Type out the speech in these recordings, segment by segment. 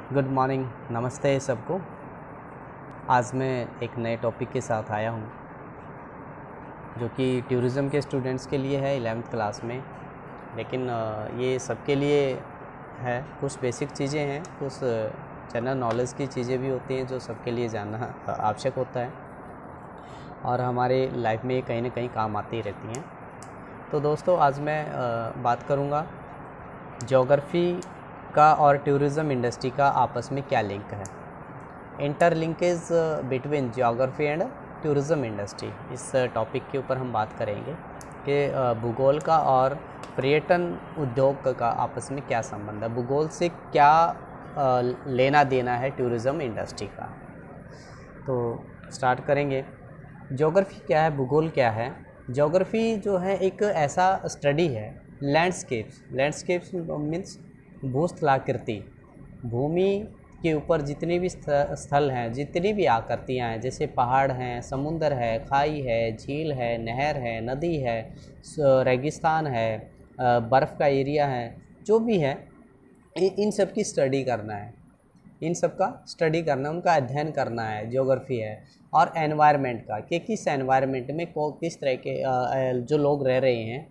Good morning, नमस्ते सबको। आज मैं एक नए टॉपिक के साथ आया हूँ जो कि टूरिज़्म के स्टूडेंट्स के लिए है 11th क्लास में। लेकिन ये सबके लिए है। कुछ बेसिक चीज़ें हैं, कुछ जनरल नॉलेज की चीज़ें भी होती हैं जो सबके लिए जानना आवश्यक होता है और हमारे लाइफ में कहीं ना कहीं काम आती रहती हैं। तो दोस्तों, आज मैं बात करूँगा ज्योग्राफी का और टूरिज़्म इंडस्ट्री का आपस में क्या लिंक है, interlinkage between geography and tourism industry. इस टॉपिक के ऊपर हम बात करेंगे कि भूगोल का और पर्यटन उद्योग का आपस में क्या संबंध है, भूगोल से क्या लेना देना है टूरिज़्म इंडस्ट्री का। तो स्टार्ट करेंगे। ज्योग्राफी क्या है, भूगोल क्या है। ज्योग्राफी जो है एक ऐसा स्टडी है, लैंडस्केप्स मीन्स भूस्थलाकृति, भूमि के ऊपर जितने भी स्थल हैं, जितनी भी आकृतियाँ हैं, जैसे पहाड़ हैं, समुंदर है, खाई है, झील है, नहर है, नदी है, रेगिस्तान है, बर्फ़ का एरिया है, जो भी है इन सब की स्टडी करना है, इन सब का स्टडी करना, उनका अध्ययन करना है, ज्योग्राफी है। और एनवायरनमेंट का कि किस एनवायरनमेंट में किस तरह के जो लोग रह रहे हैं,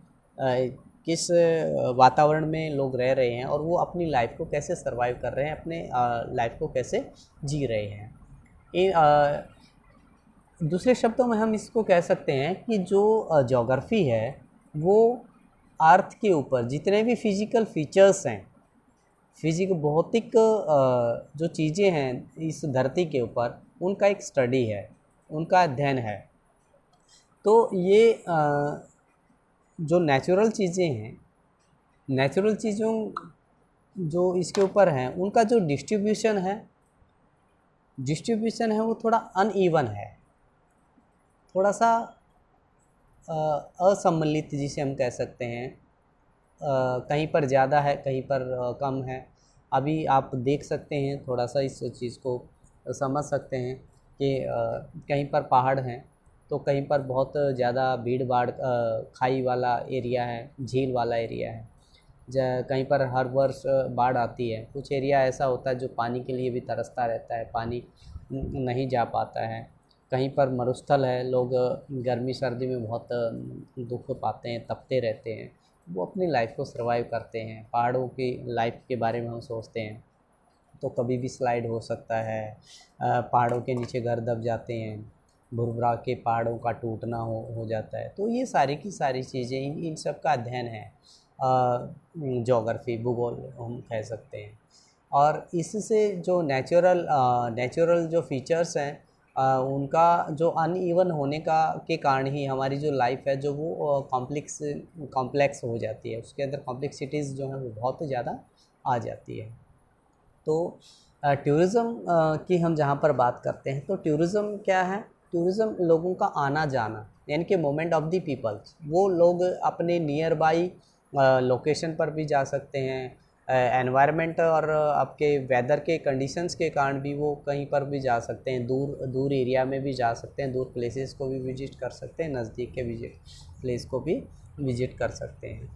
किस वातावरण में लोग रह रहे हैं और वो अपनी लाइफ को कैसे सरवाइव कर रहे हैं, अपने लाइफ को कैसे जी रहे हैं। दूसरे शब्दों में हम इसको कह सकते हैं कि जो ज्योग्राफी है वो अर्थ के ऊपर जितने भी फिज़िकल फीचर्स हैं, भौतिक जो चीज़ें हैं इस धरती के ऊपर, उनका एक स्टडी है, उनका अध्ययन है। तो ये जो नेचुरल चीज़ें हैं, नेचुरल चीज़ों जो इसके ऊपर हैं, उनका जो डिस्ट्रीब्यूशन है वो थोड़ा अनइवन है, थोड़ा सा असम्मिलित जिसे हम कह सकते हैं। कहीं पर ज़्यादा है, कहीं पर कम है। अभी आप देख सकते हैं, थोड़ा सा इस चीज़ को समझ सकते हैं कि कहीं पर पहाड़ हैं तो कहीं पर बहुत ज़्यादा भीड़ भाड़ खाई वाला एरिया है, झील वाला एरिया है। कहीं पर हर वर्ष बाढ़ आती है। कुछ एरिया ऐसा होता है जो पानी के लिए भी तरसता रहता है, पानी नहीं जा पाता है। कहीं पर मरुस्थल है, लोग गर्मी सर्दी में बहुत दुख पाते हैं, तपते रहते हैं, वो अपनी लाइफ को सर्वाइव करते हैं। पहाड़ों की लाइफ के बारे में हम सोचते हैं तो कभी भी स्लाइड हो सकता है, पहाड़ों के नीचे घर दब जाते हैं, भुरभुरा के पहाड़ों का टूटना हो जाता है। तो ये सारी की सारी चीज़ें इन सब का अध्ययन है ज्योग्राफी, भूगोल हम कह सकते हैं। और इससे जो नेचुरल जो फीचर्स हैं, उनका जो अनइवन होने के कारण ही हमारी जो लाइफ है जो वो कॉम्प्लेक्स हो जाती है, उसके अंदर कॉम्प्लेक्सिटीज़ जो हैं वो बहुत ज़्यादा आ जाती है। तो टूरिज़्म की हम जहाँ पर बात करते हैं तो टूरिज़्म क्या है, टूरिज़्म लोगों का आना जाना, यानी कि मूवमेंट ऑफ द पीपल्स। वो लोग अपने नियर बाई लोकेशन पर भी जा सकते हैं, एनवायरनमेंट और आपके वेदर के कंडीशंस के कारण भी वो कहीं पर भी जा सकते हैं, दूर एरिया में भी जा सकते हैं, दूर प्लेसेस को भी विजिट कर सकते हैं, नज़दीक के प्लेस को भी विजिट कर सकते हैं।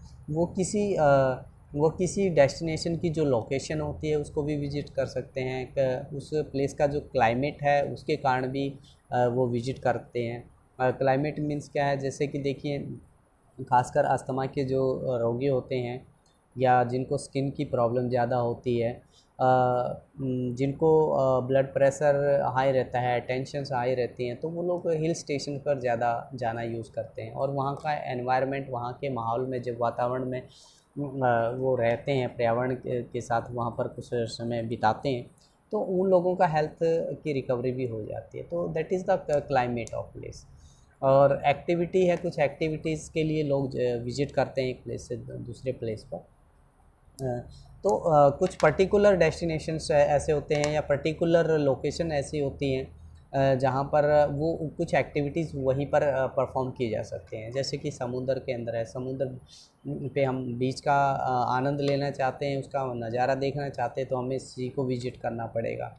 वो किसी डेस्टिनेशन की जो लोकेशन होती है उसको भी विज़िट कर सकते हैं। उस प्लेस का जो क्लाइमेट है उसके कारण भी वो विज़िट करते हैं। क्लाइमेट मीन्स क्या है, जैसे कि देखिए, खासकर अस्थमा के जो रोगी होते हैं या जिनको स्किन की प्रॉब्लम ज़्यादा होती है, जिनको ब्लड प्रेशर हाई रहता है, टेंशन्स हाई रहती हैं, तो वो लोग हिल स्टेशन पर ज़्यादा जाना यूज़ करते हैं। और वहाँ का एनवायरनमेंट, वहाँ के माहौल में, जब वातावरण में वो रहते हैं, पर्यावरण के साथ वहाँ पर कुछ समय बिताते हैं, तो उन लोगों का हेल्थ की रिकवरी भी हो जाती है। तो that is the climate of place. और एक्टिविटी है, कुछ एक्टिविटीज़ के लिए लोग विज़िट करते हैं एक प्लेस से दूसरे प्लेस पर। तो कुछ पर्टिकुलर डेस्टिनेशंस ऐसे होते हैं या पर्टिकुलर लोकेशन ऐसी होती हैं जहाँ पर वो कुछ एक्टिविटीज़ वहीं पर परफॉर्म किए जा सकते हैं। जैसे कि समुंदर के अंदर है, समुंदर पे हम बीच का आनंद लेना चाहते हैं, उसका नज़ारा देखना चाहते हैं तो हमें सी को विज़िट करना पड़ेगा।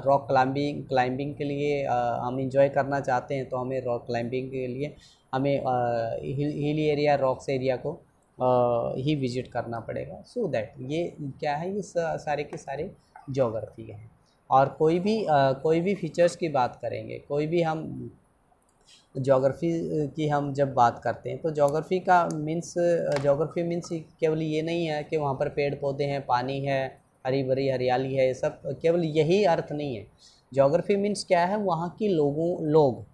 रॉक क्लाइंबिंग के लिए हम इंजॉय करना चाहते हैं तो हमें रॉक क्लाइंबिंग के लिए हमें हिली एरिया, रॉक्स एरिया को ही विज़िट करना पड़ेगा। सो दैट ये क्या है, ये सारे के सारे ज्योग्राफी है। और कोई भी फीचर्स की बात करेंगे, कोई भी हम ज्योग्राफी की हम जब बात करते हैं तो ज्योग्राफी मीन्स केवल ये नहीं है कि वहाँ पर पेड़ पौधे हैं, पानी है, हरी भरी हरियाली है, ये सब केवल यही अर्थ नहीं है। ज्योग्राफी मीन्स क्या है, वहाँ की लोग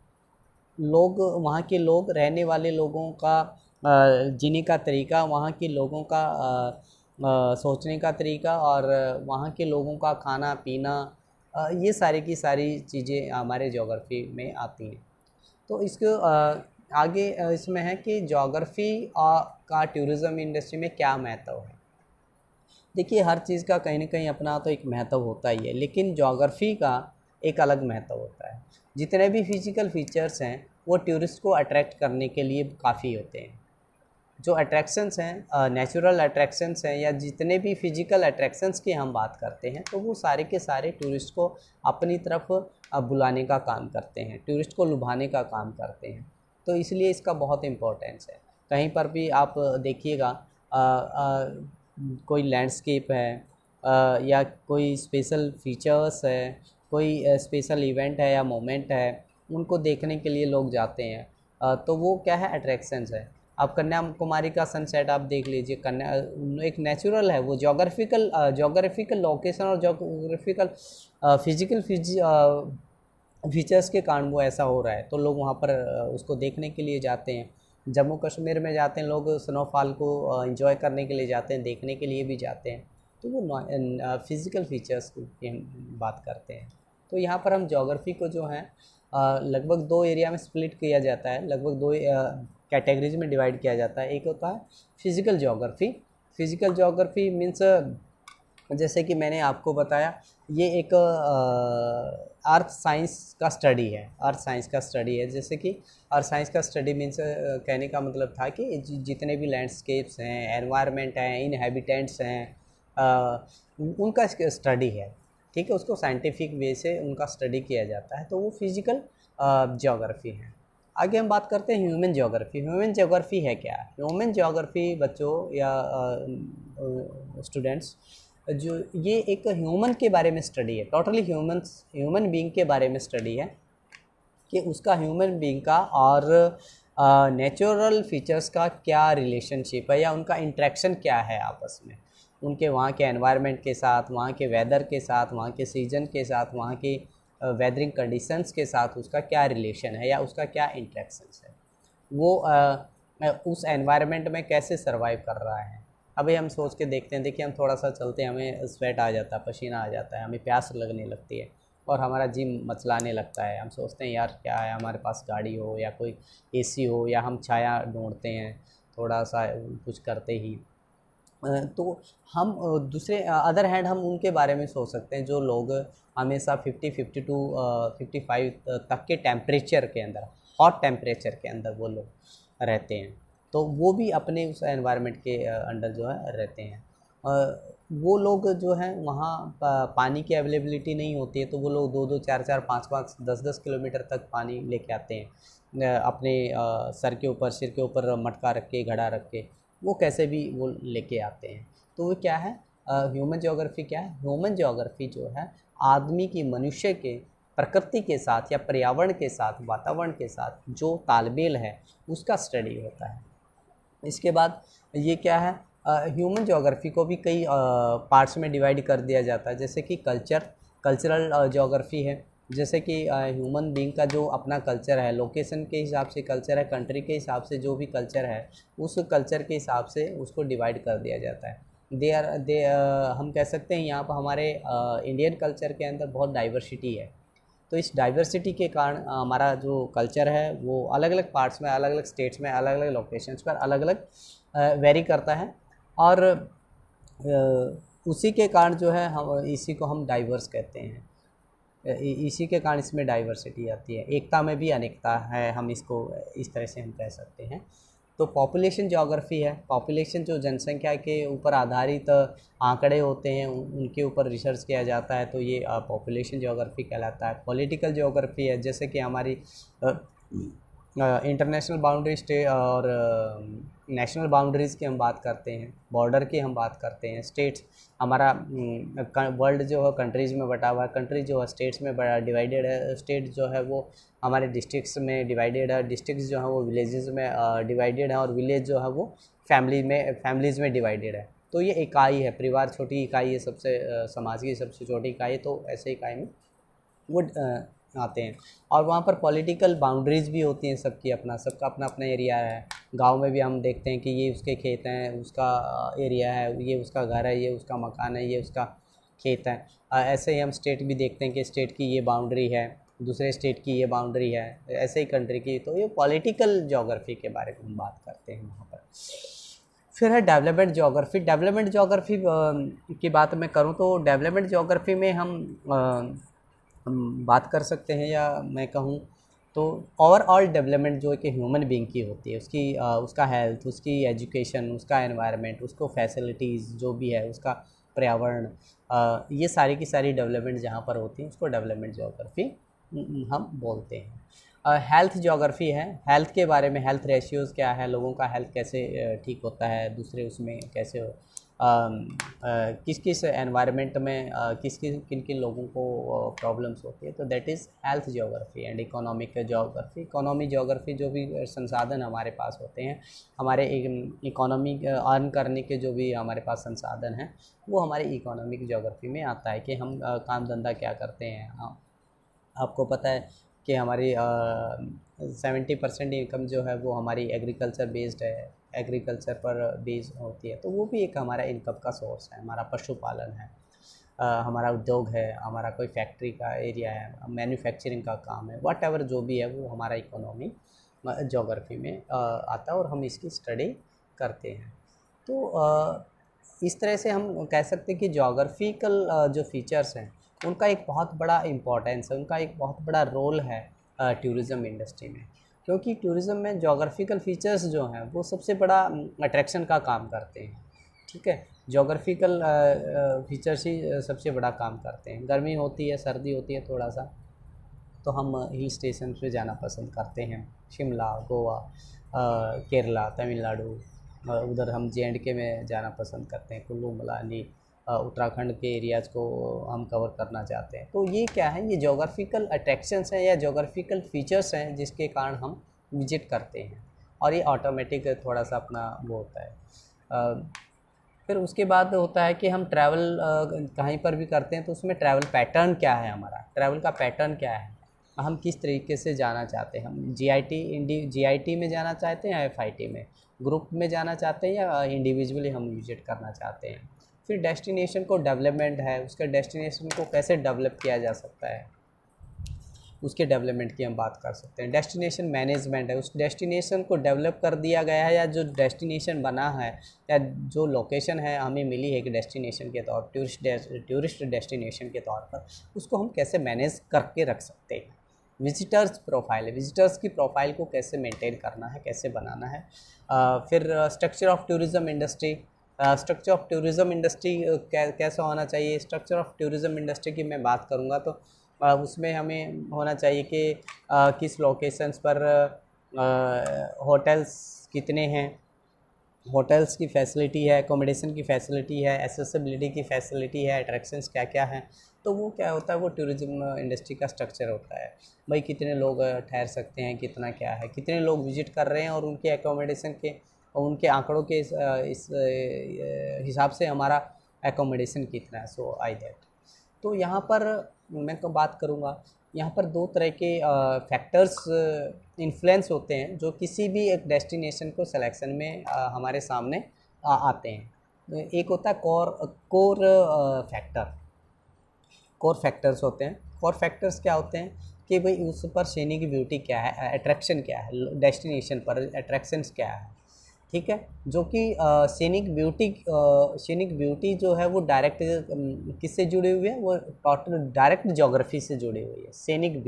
वहाँ के लोग, रहने वाले लोगों का जीने का तरीका, वहाँ के लोगों का सोचने का तरीका, और वहाँ के लोगों का खाना पीना, ये सारी की सारी चीज़ें हमारे ज्योग्राफी में आती हैं। तो इसको आगे इसमें है कि ज्योग्राफी का टूरिज़्म इंडस्ट्री में क्या महत्व है। देखिए, हर चीज़ का कहीं ना कहीं अपना तो एक महत्व होता ही है, लेकिन ज्योग्राफी का एक अलग महत्व होता है। जितने भी फिजिकल फीचर्स हैं वो टूरिस्ट को अट्रैक्ट करने के लिए काफ़ी होते हैं। जो अट्रैक्शंस हैं, नेचुरल अट्रैक्शंस हैं, या जितने भी फिजिकल अट्रैक्शंस की हम बात करते हैं, तो वो सारे के सारे टूरिस्ट को अपनी तरफ बुलाने का काम करते हैं, टूरिस्ट को लुभाने का काम करते हैं। तो इसलिए इसका बहुत इम्पोर्टेंस है। कहीं पर भी आप देखिएगा, कोई लैंडस्केप है, या कोई स्पेशल फीचर्स है, कोई स्पेशल इवेंट है या मोमेंट है, उनको देखने के लिए लोग जाते हैं। तो वो क्या है, अट्रैक्शंस है। आप कन्याकुमारी का सनसेट आप देख लीजिए, कन्या एक नेचुरल है, वो जोग्राफिकल लोकेशन और जोग्राफिकल फिजिकल फीचर्स के कारण वो ऐसा हो रहा है। तो लोग वहाँ पर उसको देखने के लिए जाते हैं। जम्मू कश्मीर में जाते हैं लोग, स्नोफॉल को एंजॉय करने के लिए जाते हैं, देखने के लिए भी जाते हैं। तो वो फिज़िकल फीचर्स की हम बात करते हैं। तो यहाँ पर हम ज्योग्राफी को जो है लगभग 2 एरिया में स्प्लिट किया जाता है, लगभग 2 कैटेगरीज में डिवाइड किया जाता है। एक होता है फिज़िकल ज्योग्राफी मीन्स, जैसे कि मैंने आपको बताया, ये एक अर्थ साइंस का स्टडी है। जैसे कि अर्थ साइंस का स्टडी मीन्स, कहने का मतलब था कि जितने भी लैंडस्केप्स हैं, एनवायरनमेंट हैं, इनहैबिटेंट्स हैं, उनका स्टडी है, ठीक है। उसको साइंटिफिक वे से उनका स्टडी किया जाता है, तो वो फिज़िकल ज्योग्राफी है। आगे हम बात करते हैं ह्यूमन ज्योग्राफी है क्या। ह्यूमन ज्योग्राफी बच्चों या स्टूडेंट्स, जो ये एक ह्यूमन के बारे में स्टडी है, टोटली ह्यूमन बीइंग के बारे में स्टडी है, कि उसका ह्यूमन बीइंग का और नेचुरल फीचर्स का क्या रिलेशनशिप है, या उनका इंटरेक्शन क्या है आपस में, उनके वहाँ के एनवायरनमेंट के साथ, वहाँ के वेदर के साथ, वहाँ के सीजन के साथ, वहाँ की वेदरिंग कंडीशंस के साथ उसका क्या रिलेशन है, या उसका क्या इंटरेक्शंस है, वो उस एनवायरनमेंट में कैसे सर्वाइव कर रहा है। अभी हम सोच के देखते हैं, देखिए हम थोड़ा सा चलते हैं, हमें स्वेट आ जाता है, पसीना आ जाता है, हमें प्यास लगने लगती है और हमारा जी मचलाने लगता है। हम सोचते हैं यार क्या है, हमारे पास गाड़ी हो या कोई एसी हो, या हम छाया ढूंढते हैं थोड़ा सा कुछ करते ही। तो हम दूसरे अदर हैंड हम उनके बारे में सोच सकते हैं जो लोग हमेशा 52 55 तक के टेम्परेचर के अंदर, हॉट टेम्परेचर के अंदर वो लोग रहते हैं। तो वो भी अपने उस एनवायरनमेंट के अंडर जो है रहते हैं। वो लोग जो हैं वहाँ पानी की अवेलेबिलिटी नहीं होती है, तो वो लोग 2-2 4-4 5-5 10-10 किलोमीटर तक पानी लेके आते हैं अपने सिर के ऊपर मटका रख के, घड़ा रख के, वो कैसे भी वो लेके आते हैं। तो वो क्या है, ह्यूमन ज्योग्राफी क्या है, ह्यूमन ज्योग्राफी जो है आदमी की, मनुष्य के प्रकृति के साथ या पर्यावरण के साथ, वातावरण के साथ जो तालमेल है उसका स्टडी होता है। इसके बाद ये क्या है, ह्यूमन ज्योग्राफी को भी कई पार्ट्स में डिवाइड कर दिया जाता है, जैसे कि कल्चरल ज्योग्राफी है। जैसे कि ह्यूमन बीइंग का जो अपना कल्चर है, लोकेशन के हिसाब से कल्चर है, कंट्री के हिसाब से जो भी कल्चर है, उस कल्चर के हिसाब से उसको डिवाइड कर दिया जाता है। हम कह सकते हैं यहाँ पर हमारे इंडियन कल्चर के अंदर बहुत डाइवर्सिटी है। तो इस डाइवर्सिटी के कारण हमारा जो कल्चर है वो अलग अलग पार्ट्स में, अलग अलग स्टेट्स में, अलग अलग लोकेशंस पर अलग अलग वेरी करता है। और उसी के कारण जो है हम इसी को हम डाइवर्स कहते हैं। इसी के कारण इसमें डाइवर्सिटी आती है, एकता में भी अनेकता है, हम इसको इस तरह से हम कह सकते हैं। तो पॉपुलेशन ज्योग्राफी है, पॉपुलेशन जो जनसंख्या के ऊपर आधारित आंकड़े होते हैं उनके ऊपर रिसर्च किया जाता है, तो ये पॉपुलेशन ज्योग्राफी कहलाता है। पॉलिटिकल ज्योग्राफी है, जैसे कि हमारी इंटरनेशनल बाउंड्री स्टे और नेशनल बाउंड्रीज़ की हम बात करते हैं, बॉर्डर की हम बात करते हैं, स्टेट्स हमारा वर्ल्ड जो है कंट्रीज़ में बटा हुआ है, कंट्री जो है स्टेट्स में बड़ा डिवाइडेड है, स्टेट जो है वो हमारे डिस्ट्रिक्ट्स में डिवाइडेड है, डिस्ट्रिक्ट्स जो है वो विलेजेस में डिवाइडेड है, और विलेज जो है वो फैमिलीज़ में डिवाइडेड है। तो ये इकाई है, परिवार छोटी इकाई है, सबसे समाज की सबसे छोटी इकाई, तो ऐसे इकाई में वो आते हैं। और वहाँ पर पॉलिटिकल बाउंड्रीज़ भी होती हैं सबकी, सबका अपना अपना एरिया है। गांव में भी हम देखते हैं कि ये उसके खेत हैं, उसका एरिया है, ये उसका घर है, ये उसका मकान है, ये उसका खेत है। ऐसे ही हम स्टेट भी देखते हैं कि स्टेट की ये बाउंड्री है, दूसरे स्टेट की ये बाउंड्री है, ऐसे ही कंट्री की। तो ये पॉलिटिकल जोग्राफ़ी के बारे में हम बात करते हैं वहाँ पर। फिर है डेवलपमेंट जोग्राफ़ी। डेवलपमेंट जोग्राफ़ी की बात मैं करूँ तो डेवलपमेंट जोग्राफ़ी में हम बात कर सकते हैं, या मैं कहूँ तो ओवरऑल डेवलपमेंट जो कि ह्यूमन बीइंग की होती है, उसका हेल्थ, उसकी एजुकेशन, उसका एनवायरनमेंट, उसको फैसिलिटीज़ जो भी है, उसका पर्यावरण, ये सारी की सारी डेवलपमेंट जहाँ पर होती है उसको डेवलपमेंट जोग्राफ़ी हम बोलते हैं। हेल्थ जोग्राफ़ी है, हेल्थ के बारे में, हेल्थ रेशियोज़ क्या है, लोगों का हेल्थ कैसे ठीक होता है, दूसरे उसमें कैसे किस किस एनवायरनमेंट में किस किस किन किन लोगों को प्रॉब्लम्स होती है, तो that is health geography. And economic geography, economy geography, जो भी संसाधन हमारे पास होते हैं, हमारे इकोनॉमी अर्न करने के जो भी हमारे पास संसाधन हैं, वो हमारे इकोनॉमिक जोग्राफ़ी में आता है कि हम काम धंधा क्या करते हैं। आपको पता है कि हमारी 70% इनकम जो है वो हमारी एग्रीकल्चर बेस्ड है, एग्रीकल्चर पर बेस होती है, तो वो भी एक हमारा इनकम का सोर्स है। हमारा पशुपालन है, हमारा उद्योग है, हमारा कोई फैक्ट्री का एरिया है, मैन्युफैक्चरिंग का काम है, व्हाटएवर जो भी है वो हमारा इकोनॉमी जोग्राफ़ी में आता है और हम इसकी स्टडी करते हैं। तो इस तरह से हम कह सकते हैं कि जोग्राफ़िकल जो फीचर्स हैं उनका एक बहुत बड़ा इम्पोर्टेंस है, उनका एक बहुत बड़ा रोल है टूरिज़म इंडस्ट्री में। क्योंकि टूरिज़म में जोग्राफ़िकल फ़ीचर्स जो हैं वो सबसे बड़ा अट्रैक्शन का काम करते हैं। ठीक है, जोग्राफ़िकल फ़ीचर्स ही सबसे बड़ा काम करते हैं। गर्मी होती है, सर्दी होती है थोड़ा सा, तो हम हिल स्टेशन पे जाना पसंद करते हैं, शिमला, गोवा, केरला, तमिलनाडु, उधर हम JNK में जाना पसंद करते हैं, कुल्लू मनाली, उत्तराखंड के एरियाज़ को हम कवर करना चाहते हैं। तो ये क्या है, ये जोग्राफ़िकल अट्रैक्शंस हैं या जोग्राफ़िकल फ़ीचर्स हैं जिसके कारण हम विज़िट करते हैं, और ये ऑटोमेटिक थोड़ा सा अपना वो होता है। फिर उसके बाद होता है कि हम ट्रैवल कहीं पर भी करते हैं तो उसमें ट्रैवल पैटर्न क्या है, हमारा ट्रैवल का पैटर्न क्या है, हम किस तरीके से जाना चाहते हैं। हम GIT में जाना चाहते हैं या FIT में, ग्रुप में जाना चाहते हैं या इंडिविजुअली हम विजिट करना चाहते हैं। फिर डेस्टिनेशन को डेवलपमेंट है, उसके डेस्टिनेशन को कैसे डेवलप किया जा सकता है, उसके डेवलपमेंट की हम बात कर सकते हैं। डेस्टिनेशन मैनेजमेंट है, उस डेस्टिनेशन को डेवलप कर दिया गया है, या जो डेस्टिनेशन बना है या जो लोकेशन है हमें मिली है एक डेस्टिनेशन के तौर, टूरिस्ट डेस्टिनेशन के तौर पर, उसको हम कैसे मैनेज करके रख सकते हैं। विजिटर्स प्रोफाइल है, विजिटर्स की प्रोफाइल को कैसे मेंटेन करना है, कैसे बनाना है। फिर structure of tourism industry, structure of tourism industry कैसा होना चाहिए। स्ट्रक्चर ऑफ टूरिज़म इंडस्ट्री की मैं बात करूँगा तो उसमें हमें होना चाहिए कि किस लोकेशंस पर होटल्स कितने हैं, होटल्स की फैसिलिटी है, एकोमोडेशन की फैसिलिटी है, एसेसिबिलिटी की फैसिलिटी है, अट्रैक्शंस क्या क्या हैं। तो वो क्या होता है, वो टूरिज़्म इंडस्ट्री का स्ट्रक्चर होता है। भाई कितने लोग ठहर सकते हैं, कितना क्या है, कितने लोग विजिट कर रहे हैं, और उनके एकोमोडेशन के और उनके आंकड़ों के इस हिसाब से हमारा एकोमोडेशन कितना है। सो आई दैट। तो यहाँ पर मैं तो बात करूँगा, यहाँ पर दो तरह के फैक्टर्स इन्फ्लुएंस होते हैं जो किसी भी एक डेस्टिनेशन को सिलेक्शन में हमारे सामने आते हैं। एक होता है कोर फैक्टर, कोर फैक्टर्स होते हैं। कोर फैक्टर्स क्या होते हैं कि भाई उस पर सीनिक ब्यूटी क्या है, अट्रैक्शन क्या है, डेस्टिनेशन पर अट्रैक्शंस क्या है। ठीक है, जो कि सीनिक ब्यूटी जो है वो डायरेक्ट किससे जुड़ी हुई है, वो टोटल डायरेक्ट ज्योग्राफी से जुड़ी हुई है। Scenic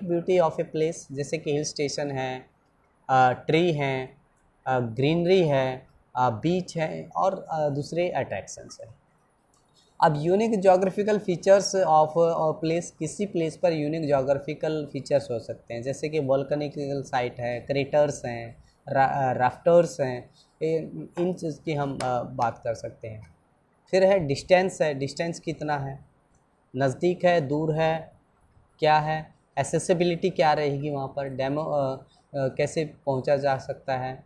beauty of a place, जैसे कि हिल स्टेशन है, ट्री हैं, ग्रीनरी है, बीच है, और दूसरे अट्रैक्शंस है। अब unique geographical features of place, किसी प्लेस पर यूनिक जोग्राफिकल फीचर्स हो सकते हैं, जैसे कि वोल्केनिकल साइट है, क्रेटर्स हैं, राफ्टर्स हैं, इन चीज़ की हम बात कर सकते हैं। फिर है डिस्टेंस कितना है, नज़दीक है, दूर है, क्या है, एसेसिबिलिटी क्या रहेगी वहाँ पर, कैसे पहुँचा जा सकता है,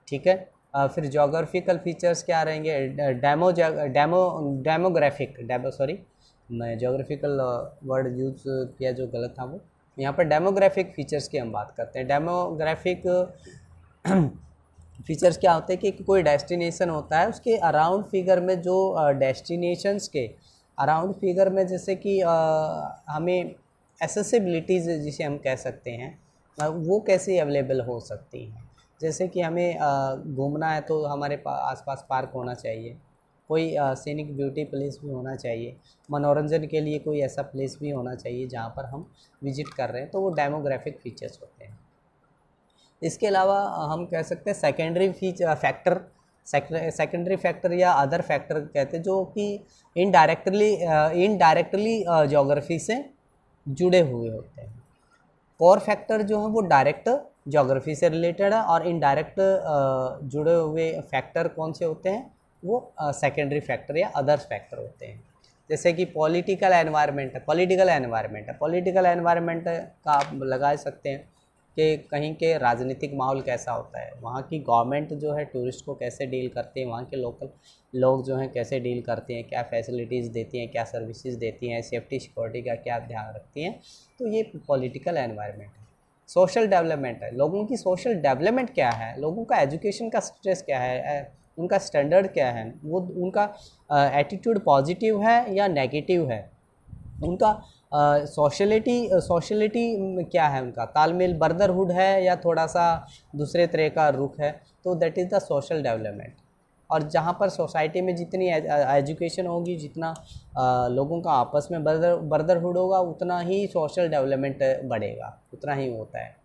ठीक है। फिर जोग्राफिकल फीचर्स क्या रहेंगे, मैं जोग्राफिकल वर्ड यूज़ किया जो गलत था वो, यहाँ पर डेमोग्राफिक फीचर्स की हम बात करते हैं। डेमोग्राफिक फीचर्स क्या होते हैं कि कोई डेस्टिनेशन होता है, उसके अराउंड फिगर में जो डेस्टिनेशंस के अराउंड फिगर में, जैसे कि हमें एसेसिबिलिटीज़ जिसे हम कह सकते हैं, वो कैसे अवेलेबल हो सकती हैं। जैसे कि हमें घूमना है तो हमारे आसपास पार्क होना चाहिए, कोई सीनिक ब्यूटी प्लेस भी होना चाहिए, मनोरंजन के लिए कोई ऐसा प्लेस भी होना चाहिए जहाँ पर हम विजिट कर रहे हैं, तो वो डेमोग्राफिक फीचर्स होते हैं। इसके अलावा हम कह सकते हैं सेकेंडरी फैक्टर या अदर फैक्टर कहते हैं, जो कि इनडायरेक्टली ज्योग्राफी से जुड़े हुए होते हैं। कोर फैक्टर जो है वो डायरेक्ट ज्योग्राफी से रिलेटेड है, और इनडायरेक्ट जुड़े हुए फैक्टर कौन से होते हैं, वो सेकेंडरी फैक्टर या अदर्स फैक्टर होते हैं। जैसे कि पॉलिटिकल एनवायरनमेंट का आप लगा सकते हैं कि कहीं के राजनीतिक माहौल कैसा होता है, वहाँ की गवर्नमेंट जो है टूरिस्ट को कैसे डील करते हैं, वहाँ के लोकल लोग जो हैं कैसे डील करते हैं, क्या फैसिलिटीज़ देती हैं, क्या सर्विसेज देती हैं, सेफ्टी सिक्योरिटी का क्या ध्यान रखती हैं, तो ये पॉलिटिकल एनवायरनमेंट है। सोशल डेवलपमेंट है, लोगों की सोशल डेवलपमेंट क्या है, लोगों का एजुकेशन का स्टेटस क्या है, उनका स्टैंडर्ड क्या है, वो उनका एटीट्यूड पॉजिटिव है या नेगेटिव है, उनका सोशलिटी क्या है, उनका तालमेल ब्रदरहुड है या थोड़ा सा दूसरे तरह का रुख है, तो that is the social development. और जहाँ पर सोसाइटी में जितनी एजुकेशन होगी, जितना लोगों का आपस में ब्रदरहुड होगा, उतना ही सोशल डेवलपमेंट बढ़ेगा, उतना ही होता है।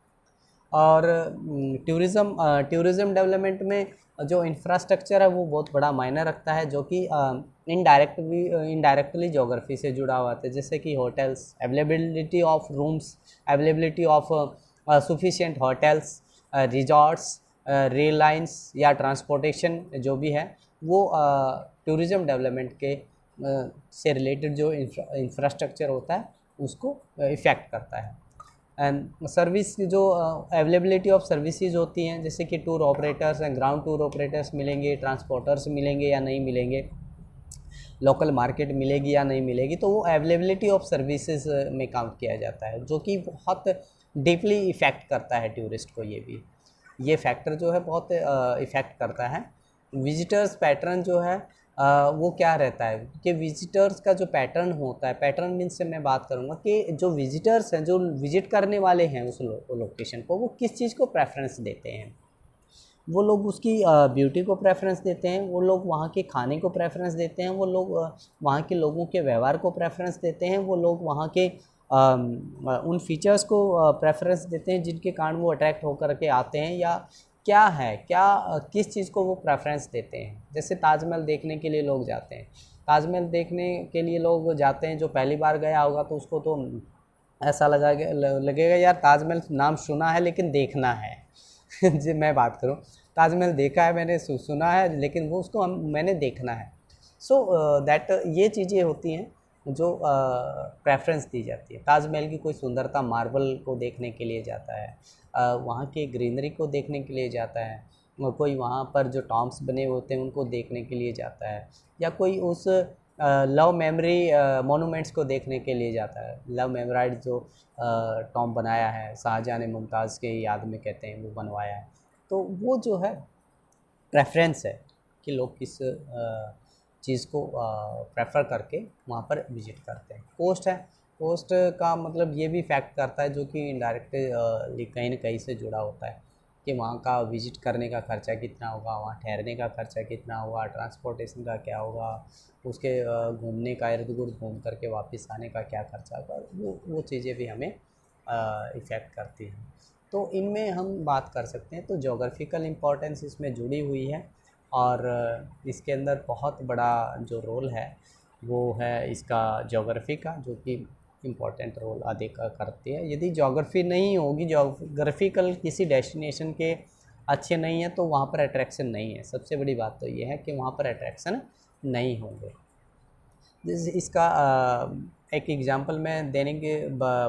और टूरिज़्म डेवलपमेंट में जो इंफ्रास्ट्रक्चर है वो बहुत बड़ा मायने रखता है, जो कि इनडायरेक्टली ज्योग्राफी से जुड़ा हुआ है। जैसे कि hotels, availability of rooms, availability of sufficient hotels, resorts, rail lines या ट्रांसपोर्टेशन जो भी है, वो टूरिज़्म डेवलपमेंट के से रिलेटेड जो इंफ्रास्ट्रक्चर होता है उसको इफ़ेक्ट करता है। एंड सर्विस जो अवेलेबिलिटी ऑफ सर्विसेज होती हैं, जैसे कि टूर ऑपरेटर्स हैं, ग्राउंड टूर ऑपरेटर्स मिलेंगे, ट्रांसपोर्टर्स मिलेंगे या नहीं मिलेंगे, लोकल मार्केट मिलेगी या नहीं मिलेगी, तो वो अवेलेबिलिटी ऑफ सर्विसेज में काउंट किया जाता है, जो कि बहुत डीपली इफ़ेक्ट करता है टूरिस्ट को। ये फैक्टर जो है बहुत इफ़ेक्ट करता है। विजिटर्स पैटर्न जो है वो क्या रहता है कि विजिटर्स का जो पैटर्न होता है, पैटर्न मीन्स से मैं बात करूँगा कि जो विजिटर्स हैं, जो विजिट करने वाले हैं उस लोकेशन को, वो किस चीज़ को प्रेफरेंस देते हैं। वो लोग उसकी ब्यूटी को प्रेफरेंस देते हैं, वो लोग वहाँ के खाने को प्रेफरेंस देते हैं, वो लोग वहाँ के लोगों के व्यवहार को प्रेफरेंस देते हैं, वो लोग वहाँ के उन फीचर्स को प्रेफरेंस देते हैं जिनके कारण वो अट्रैक्ट होकर के आते हैं, या किस चीज़ को वो प्रेफरेंस देते हैं। जैसे ताजमहल देखने के लिए लोग जाते हैं, ताजमहल देखने के लिए लोग जाते हैं, जो पहली बार गया होगा तो उसको तो ऐसा लगेगा यार ताजमहल नाम सुना है लेकिन देखना है जी मैं बात करूं, ताजमहल देखा है मैंने, सुना है, लेकिन वो उसको मैंने देखना है। सो दैट ये चीज़ें होती हैं जो प्रेफरेंस दी जाती है। ताजमहल की कोई सुंदरता मार्बल को देखने के लिए जाता है, वहाँ के ग्रीनरी को देखने के लिए जाता है, कोई वहाँ पर जो टॉम्ब्स बने होते हैं उनको देखने के लिए जाता है, या कोई उस लव मेमोरी मोनूमेंट्स को देखने के लिए जाता है। लव मेमोराइड जो टॉम्ब बनाया है शाहजहां ने मुमताज़ के याद में कहते हैं वो बनवाया है, तो वो जो है प्रेफरेंस है कि लोग किस चीज़ को प्रेफर करके वहाँ पर विज़िट करते हैं। कोस्ट है, कोस्ट का मतलब ये भी फैक्ट करता है जो कि इनडायरेक्टली कहीं न कहीं से जुड़ा होता है कि वहाँ का विज़िट करने का खर्चा कितना होगा, वहाँ ठहरने का खर्चा कितना होगा, ट्रांसपोर्टेशन का क्या होगा, उसके घूमने का, इर्द गिर्द घूम करके वापस आने का क्या खर्चा होगा, वो चीज़ें भी हमें इफ़ेक्ट करती हैं। तो इनमें हम बात कर सकते हैं, तो ज्योग्राफिकल इम्पोर्टेंस इसमें जुड़ी हुई है। और इसके अंदर बहुत बड़ा जो रोल है वो है इसका ज्योग्राफी का, जो कि इम्पोर्टेंट रोल अदा करती है। यदि ज्योग्राफी नहीं होगी, ज्योग्राफिकल किसी डेस्टिनेशन के अच्छे नहीं है तो वहाँ पर अट्रैक्शन नहीं है। सबसे बड़ी बात तो ये है कि वहाँ पर अट्रैक्शन नहीं होंगे। इसका एक एग्जांपल मैं देने के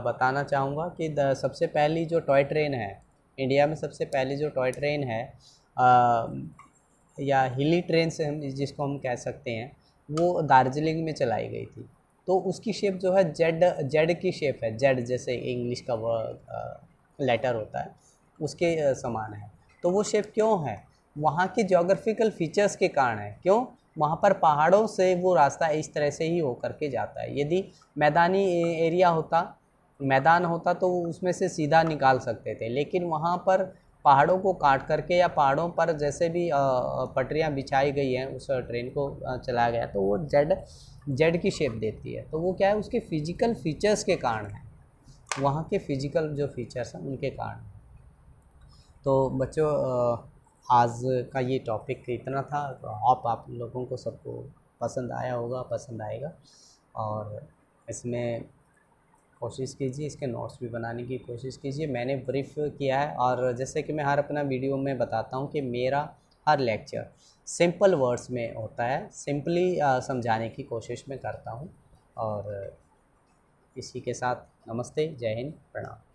बताना चाहूँगा कि सबसे पहली जो टॉय ट्रेन है इंडिया में, सबसे पहली जो टॉय ट्रेन है या हिली ट्रेन से हम जिसको हम कह सकते हैं, वो दार्जिलिंग में चलाई गई थी। तो उसकी शेप जो है जेड जेड की शेप है, जेड जैसे इंग्लिश का वर्ड लेटर होता है उसके समान है। तो वो शेप क्यों है? वहाँ की ज्योग्राफिकल फीचर्स के कारण है। क्यों? वहाँ पर पहाड़ों से वो रास्ता इस तरह से ही होकर के जाता है। यदि मैदानी एरिया होता, मैदान होता तो उसमें से सीधा निकाल सकते थे, लेकिन वहाँ पर पहाड़ों को काट करके या पहाड़ों पर जैसे भी पटरियाँ बिछाई गई हैं उस ट्रेन को चलाया गया, तो वो जेड जेड की शेप देती है। तो वो क्या है, उसके फिजिकल फीचर्स के कारण है, वहाँ के फिजिकल जो फीचर्स हैं उनके कारण। तो बच्चों आज का ये टॉपिक इतना था। तो आप लोगों को सबको पसंद आया होगा, पसंद आएगा, और इसमें कोशिश कीजिए, इसके नोट्स भी बनाने की कोशिश कीजिए। मैंने ब्रीफ किया है, और जैसे कि मैं हर अपना वीडियो में बताता हूँ कि मेरा हर लेक्चर सिंपल वर्ड्स में होता है, सिंपली समझाने की कोशिश मैं करता हूँ। और इसी के साथ नमस्ते, जय हिंद, प्रणाम।